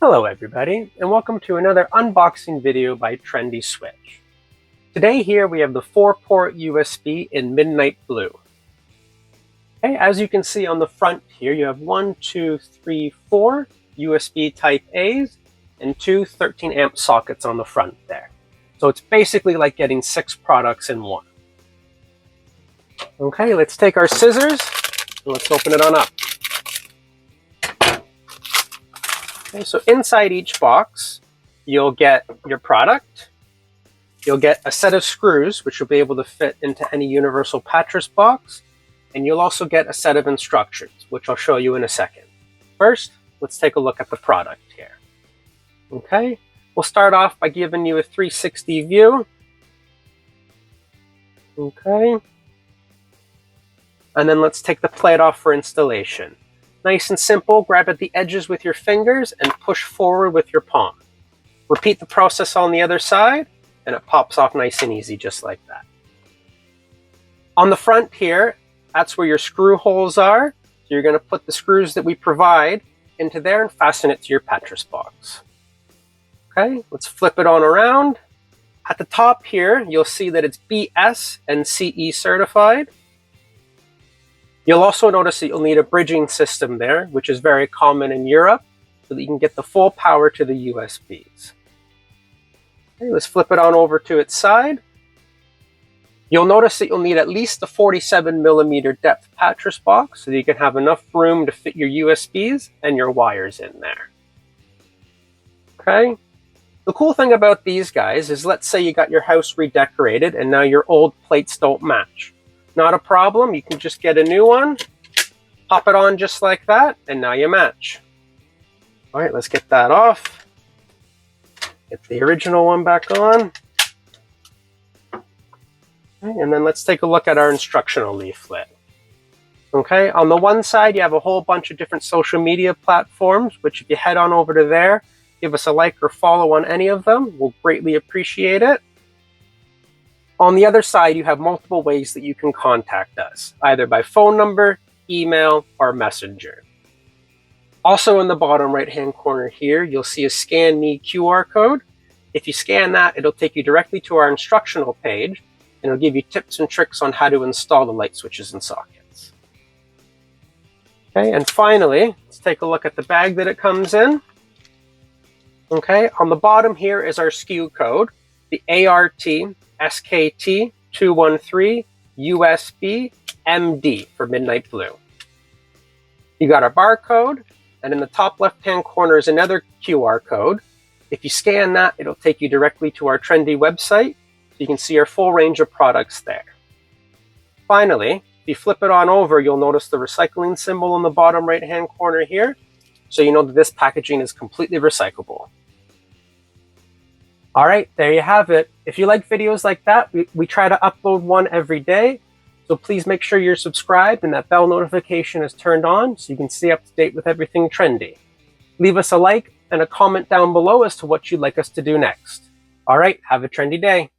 Hello everybody, and welcome to another unboxing video by Trendi Switch. Today here we have the 4-port USB in midnight blue. Okay, as you can see on the front here, you have 4 USB type A's and two 13 amp sockets on the front there. So it's basically like getting 6 products in one. Okay, let's take our scissors and let's open it on up. Okay, so inside each box, you'll get your product, you'll get a set of screws, which you'll be able to fit into any universal pattress box, and you'll also get a set of instructions, which I'll show you in a second. First, let's take a look at the product here. Okay, we'll start off by giving you a 360 view. Okay, and then let's take the plate off for installation. Nice and simple, grab at the edges with your fingers and push forward with your palm. Repeat the process on the other side and it pops off nice and easy just like that. On the front here, that's where your screw holes are. So you're going to put the screws that we provide into there and fasten it to your pattress box. Okay, let's flip it on around. At the top here, you'll see that it's BS and CE certified. You'll also notice that you'll need a bridging system there, which is very common in Europe, so that you can get the full power to the USBs. Okay, let's flip it on over to its side. You'll notice that you'll need at least a 47mm depth pattress box, so that you can have enough room to fit your USBs and your wires in there. Okay. The cool thing about these guys is, let's say you got your house redecorated and now your old plates don't match. Not a problem, you can just get a new one, pop it on just like that, and now you match. All right, let's get that off. Get the original one back on. Okay, and then let's take a look at our instructional leaflet. Okay, on the one side, you have a whole bunch of different social media platforms, which if you head on over to there, give us a like or follow on any of them, we'll greatly appreciate it. On the other side, you have multiple ways that you can contact us, either by phone number, email, or messenger. Also in the bottom right-hand corner here, you'll see a Scan Me QR code. If you scan that, it'll take you directly to our instructional page, and it'll give you tips and tricks on how to install the light switches and sockets. Okay, and finally, let's take a look at the bag that it comes in. Okay, on the bottom here is our SKU code, the ART-SKT213USBMD for midnight blue. You got our barcode, and in the top left-hand corner is another QR code. If you scan that, it'll take you directly to our Trendi website, so you can see our full range of products there. Finally, if you flip it on over, you'll notice the recycling symbol in the bottom right-hand corner here, so you know that this packaging is completely recyclable. All right, there you have it. If you like videos like that, we try to upload one every day. So please make sure you're subscribed and that bell notification is turned on so you can stay up to date with everything trendy. Leave us a like and a comment down below as to what you'd like us to do next. All right, have a trendy day.